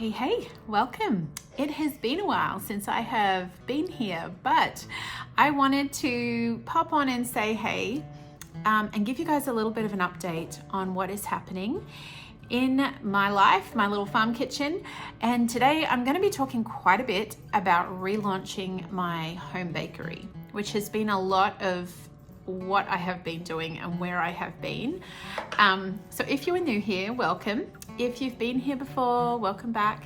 Hey, welcome. It has been a while since I have been here, but I wanted to pop on and say hey and give you guys a little bit of an update on what is happening in my life, my little farm kitchen. And today I'm going to be talking quite a bit about relaunching my home bakery, which has been a lot of what I have been doing and where I have been. So if you are new here, welcome. If you've been here before, welcome back.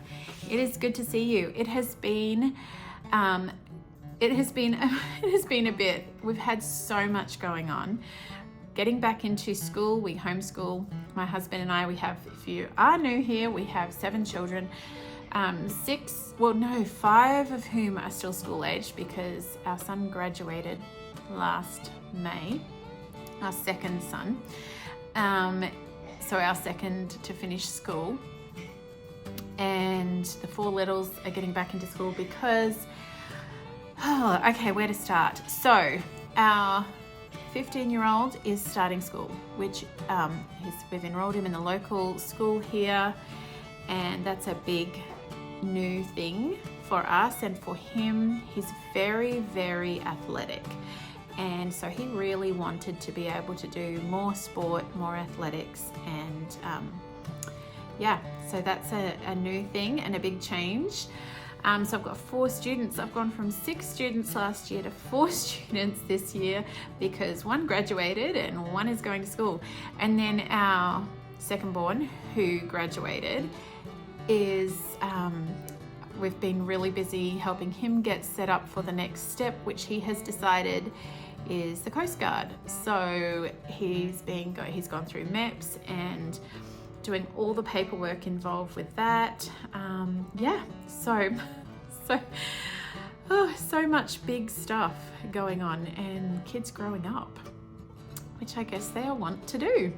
It is good to see you. It has been a bit. We've had so much going on. Getting back into school, we homeschool. My husband and I, if you are new here, we have 7 children. 5 of whom are still school aged because our son graduated last May, our second son. So our second to finish school, and the 4 littles are getting back into school because, where to start? So our 15-year-old is starting school, which we've enrolled him in the local school here, and that's a big new thing for us and for him. He's very, very athletic. And so he really wanted to be able to do more sport, more athletics, and so that's a new thing and a big change. So I've got 4 students. I've gone from 6 students last year to 4 students this year because 1 graduated and 1 is going to school. And then our second born, who graduated, is we've been really busy helping him get set up for the next step, which he has decided is the Coast Guard. So he's gone through MEPS and doing all the paperwork involved with that. So much big stuff going on, and kids growing up, which I guess they all want to do.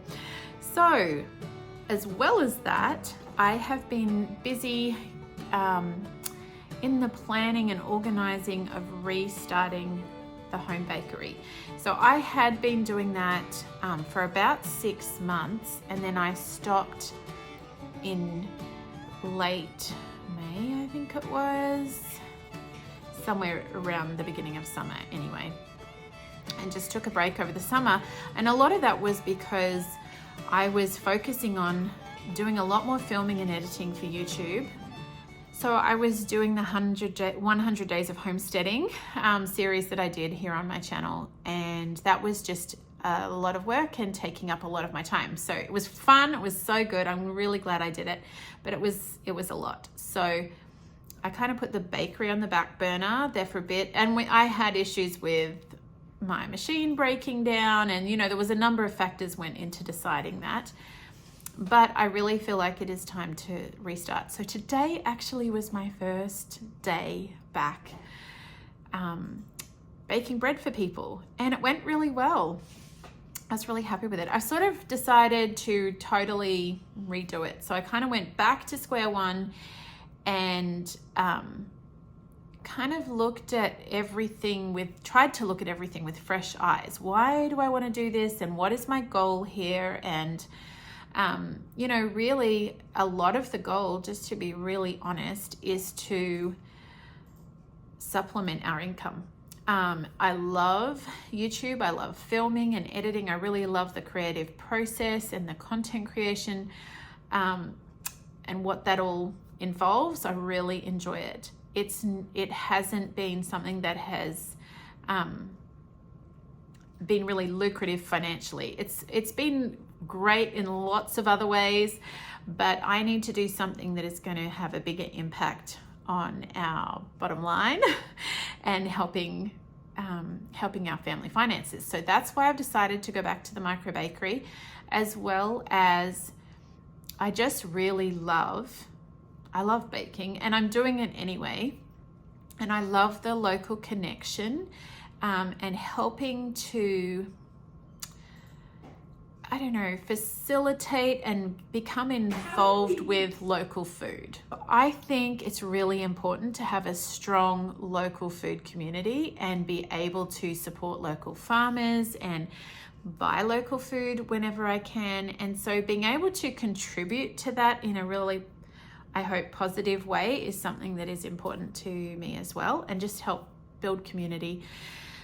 So as well as that, I have been busy in the planning and organizing of restarting the home bakery. So I had been doing that for about 6 months, and then I stopped in late May, I think it was, somewhere around the beginning of summer anyway, and just took a break over the summer. And a lot of that was because I was focusing on doing a lot more filming and editing for YouTube. So I was doing the 100 Days of Homesteading series that I did here on my channel, and that was just a lot of work and taking up a lot of my time. So it was fun, it was so good, I'm really glad I did it, but it was a lot. So I kind of put the bakery on the back burner there for a bit, and I had issues with my machine breaking down, and there was a number of factors went into deciding that. But I really feel like it is time to restart. So today actually was my first day back baking bread for people, and it went really well. I was really happy with it. I sort of decided to totally redo it. So I kind of went back to square one and kind of tried to look at everything with fresh eyes. Why do I want to do this, and what is my goal here? And really a lot of the goal, just to be really honest, is to supplement our income. I love YouTube. I love filming and editing. I really love the creative process and the content creation, and what that all involves. I really enjoy it. It hasn't been something that has been really lucrative financially. It's been great in lots of other ways, but I need to do something that is going to have a bigger impact on our bottom line and helping our family finances. So that's why I've decided to go back to the micro bakery, as well as I just really love baking, and I'm doing it anyway, and I love the local connection and helping to facilitate and become involved with local food. I think it's really important to have a strong local food community and be able to support local farmers and buy local food whenever I can. And so being able to contribute to that in a really, I hope, positive way is something that is important to me as well, and just help build community.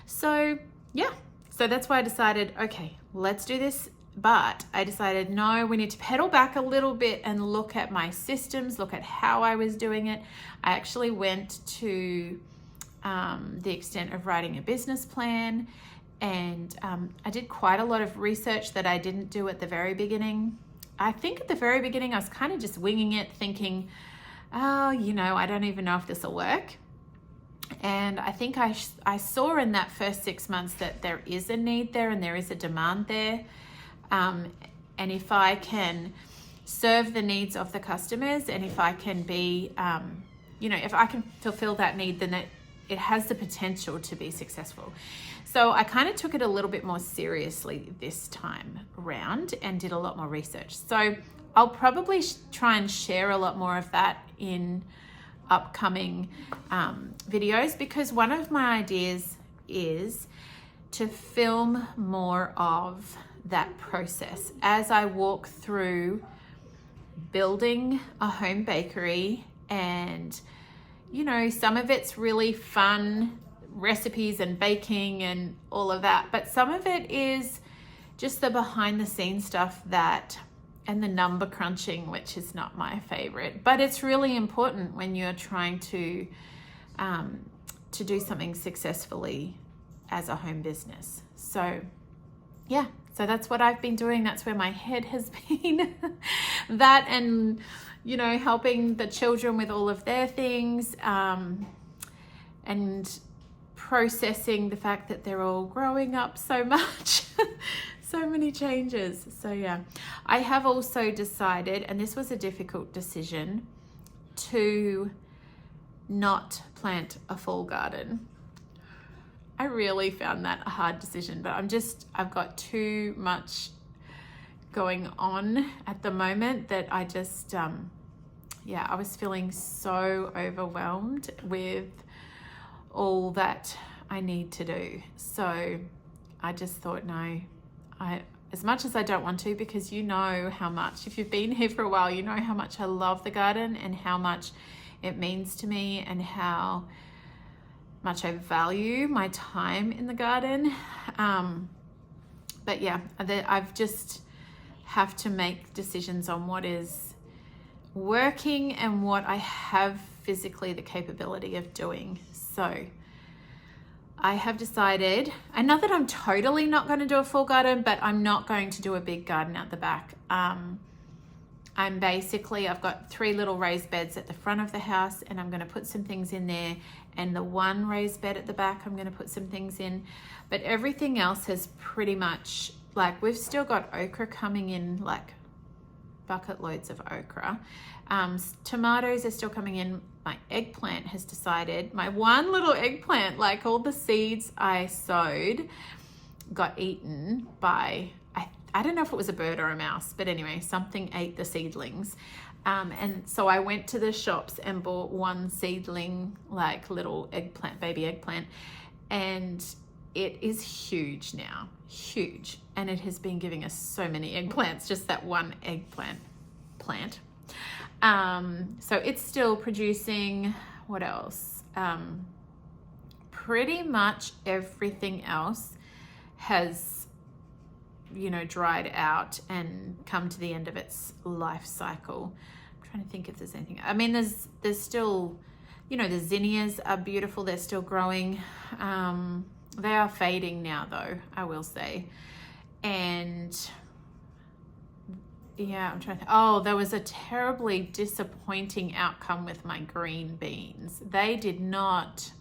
So yeah, so that's why I decided, okay, let's do this. But I decided, no, we need to pedal back a little bit and look at my systems, look at how I was doing it. I actually went to the extent of writing a business plan, and I did quite a lot of research that I didn't do at the very beginning. I think at the very beginning I was kind of just winging it, thinking, oh, I don't even know if this will work. And I think I saw in that first 6 months that there is a need there and there is a demand there. And if I can serve the needs of the customers, and if I can be, if I can fulfill that need, then it has the potential to be successful. So I kind of took it a little bit more seriously this time around and did a lot more research. So I'll probably try and share a lot more of that in upcoming videos, because one of my ideas is to film more of that process as I walk through building a home bakery. And some of it's really fun recipes and baking and all of that, but some of it is just the behind the scenes stuff and the number crunching, which is not my favorite, but it's really important when you're trying to do something successfully as a home business. So yeah, so that's what I've been doing. That's where my head has been. That, and helping the children with all of their things, and processing the fact that they're all growing up so much. So many changes. So yeah, I have also decided, and this was a difficult decision, to not plant a fall garden. I really found that a hard decision, but I've got too much going on at the moment that I just, I was feeling so overwhelmed with all that I need to do. So I just thought, no, as much as I don't want to, because how much, if you've been here for a while, how much I love the garden and how much it means to me and how much I value my time in the garden. But yeah, I've just have to make decisions on what is working and what I have physically the capability of doing. So I have decided, and not that I'm totally not going to do a full garden, but I'm not going to do a big garden out the back. I've got 3 little raised beds at the front of the house, and I'm going to put some things in there, and the 1 raised bed at the back I'm going to put some things in, but everything else has pretty much, we've still got okra coming in, bucket loads of okra. Tomatoes are still coming in. My eggplant has decided, my one little eggplant, all the seeds I sowed got eaten by, I don't know if it was a bird or a mouse, but anyway, something ate the seedlings. And so I went to the shops and bought 1 seedling, little eggplant, baby eggplant, and it is huge now, huge. And it has been giving us so many eggplants, just that 1 eggplant plant. So it's still producing, what else? Pretty much everything else has, dried out and come to the end of its life cycle. I'm trying to think if there's anything. I mean, there's still, the zinnias are beautiful. They're still growing. They are fading now, though, I will say. And yeah, I'm trying to think. Oh, there was a terribly disappointing outcome with my green beans. They did not,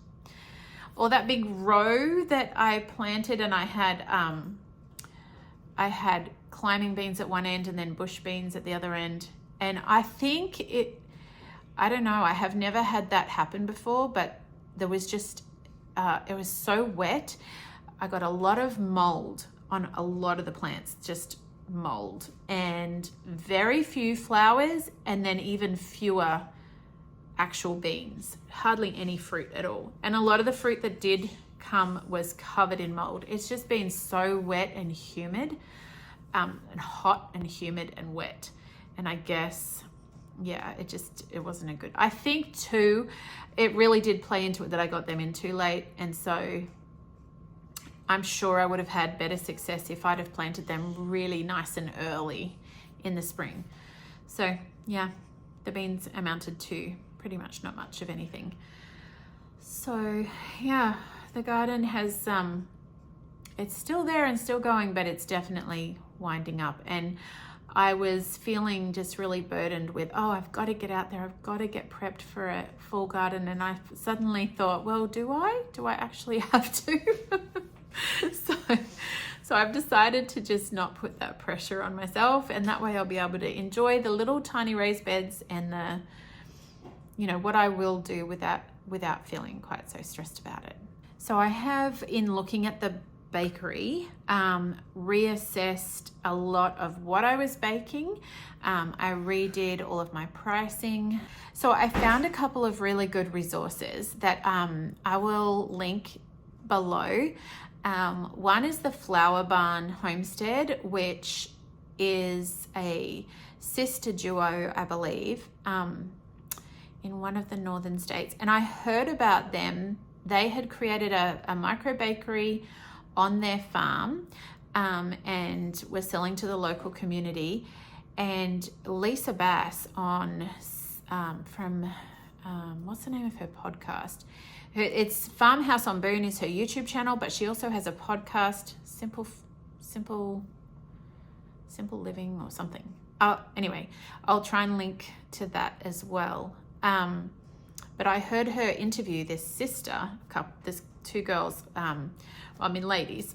or that big row that I planted, and I had climbing beans at one end and then bush beans at the other end. And I think I don't know, I have never had that happen before, but there was just, it was so wet. I got a lot of mold on a lot of the plants, just mold, and very few flowers, and then even fewer actual beans, hardly any fruit at all. And a lot of the fruit that did come was covered in mold. It's just been so wet and humid, and hot and humid and wet. And I guess yeah, it wasn't a good. I think too, it really did play into it that I got them in too late, and so I'm sure I would have had better success if I'd have planted them really nice and early in the spring. So yeah, the beans amounted to pretty much not much of anything. So yeah, the garden has it's still there and still going, but it's definitely winding up. And I was feeling just really burdened with, oh, I've got to get out there, I've got to get prepped for a full garden. And I suddenly thought, well, do I actually have to? So I've decided to just not put that pressure on myself, and that way I'll be able to enjoy the little tiny raised beds and the, you know, what I will do without feeling quite so stressed about it. So I have, in looking at the bakery, reassessed a lot of what I was baking. I redid all of my pricing. So I found a couple of really good resources that I will link below. One is the Flower Barn Homestead, which is a sister duo, I believe, in one of the northern states. And I heard about them. They had created a micro bakery on their farm and were selling to the local community. And Lisa Bass on from what's the name of her podcast? It's Farmhouse on Boone is her YouTube channel, but she also has a podcast, Simple Living or something. Anyway, I'll try and link to that as well. But I heard her interview this sister couple, this two girls, ladies,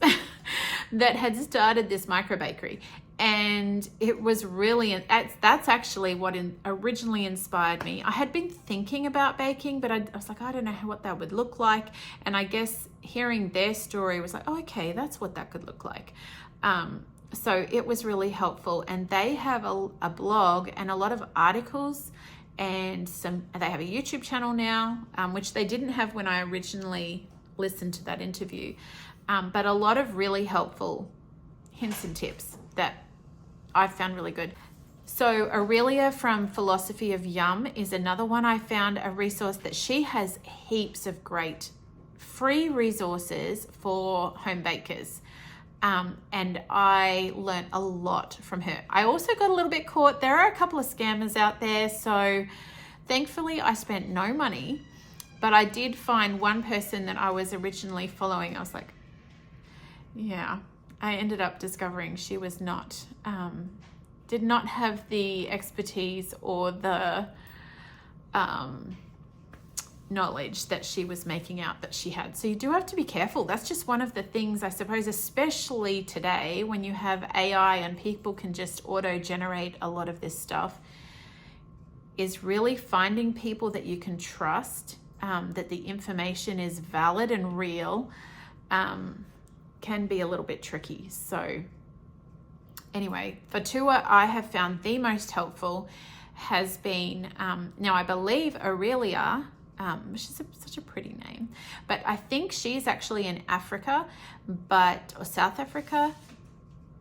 that had started this micro bakery. And it was really, that's actually what originally inspired me. I had been thinking about baking, but I was like, I don't know what that would look like. And I guess hearing their story was like, oh, okay, that's what that could look like. So it was really helpful. And they have a blog and a lot of articles, and they have a YouTube channel now, which they didn't have when I originally listened to that interview. But a lot of really helpful hints and tips that I found really good. So Aurelia from Philosophy of Yum is another one. I found a resource that she has heaps of great free resources for home bakers. And I learned a lot from her. I also got a little bit caught. There are a couple of scammers out there. So thankfully I spent no money, but I did find one person that I was originally following. I was like, yeah, I ended up discovering she was not, did not have the expertise or the knowledge that she was making out that she had. So you do have to be careful. That's just one of the things, I suppose, especially today when you have AI and people can just auto-generate a lot of this stuff, is really finding people that you can trust, that the information is valid and real, can be a little bit tricky. So anyway, for Tua, I have found the most helpful has been, now I believe Aurelia, which is such a pretty name, but I think she's actually in Africa, or South Africa,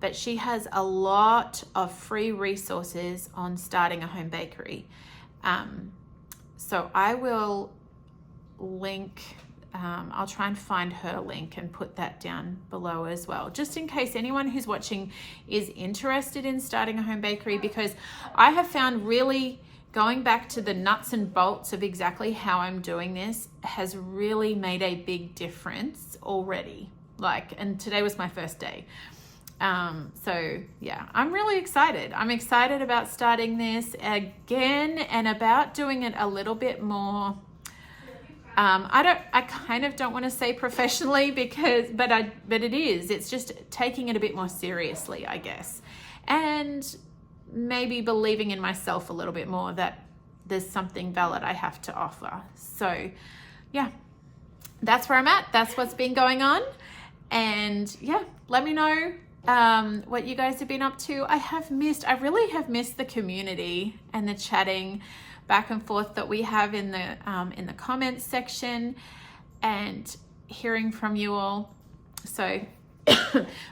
but she has a lot of free resources on starting a home bakery. So I will link, I'll try and find her link and put that down below as well, just in case anyone who's watching is interested in starting a home bakery, because I have found really going back to the nuts and bolts of exactly how I'm doing this has really made a big difference already. And today was my first day. So yeah, I'm really excited. I'm excited about starting this again and about doing it a little bit more. I kind of don't want to say professionally but it is. It's just taking it a bit more seriously, I guess. And maybe believing in myself a little bit more that there's something valid I have to offer. So yeah, that's where I'm at. That's what's been going on. And yeah, let me know what you guys have been up to. I really have missed the community and the chatting back and forth that we have in the comments section and hearing from you all. So,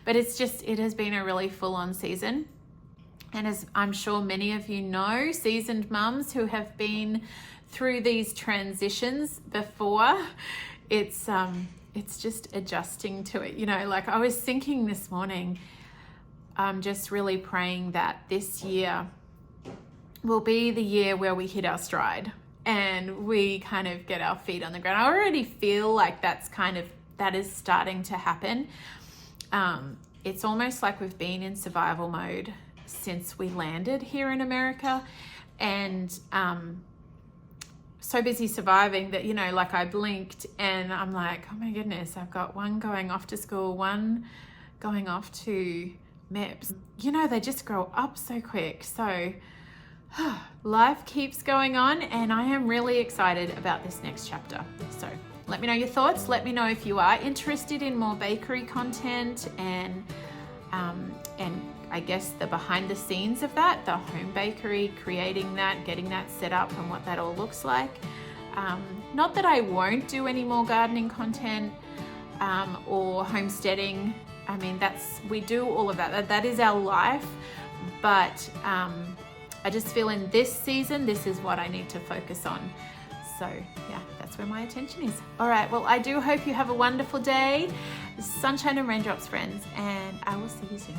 but it has been a really full-on season. And as I'm sure many of you know, seasoned mums who have been through these transitions before, it's just adjusting to it. You know, like I was thinking this morning, I'm just really praying that this year will be the year where we hit our stride and we kind of get our feet on the ground. I already feel like that is starting to happen. It's almost like we've been in survival mode since we landed here in America, and so busy surviving that, you know, like I blinked and I'm like, oh my goodness, I've got one going off to school, one going off to MEPS. You know, they just grow up so quick. So life keeps going on, and I am really excited about this next chapter. So let me know your thoughts. Let me know if you are interested in more bakery content and I guess the behind the scenes of that, the home bakery, creating that, getting that set up and what that all looks like. Not that I won't do any more gardening content or homesteading. I mean, we do all of that. That is our life. But I just feel in this season, this is what I need to focus on. So yeah, that's where my attention is. All right, well, I do hope you have a wonderful day. Sunshine and raindrops, friends, and I will see you soon.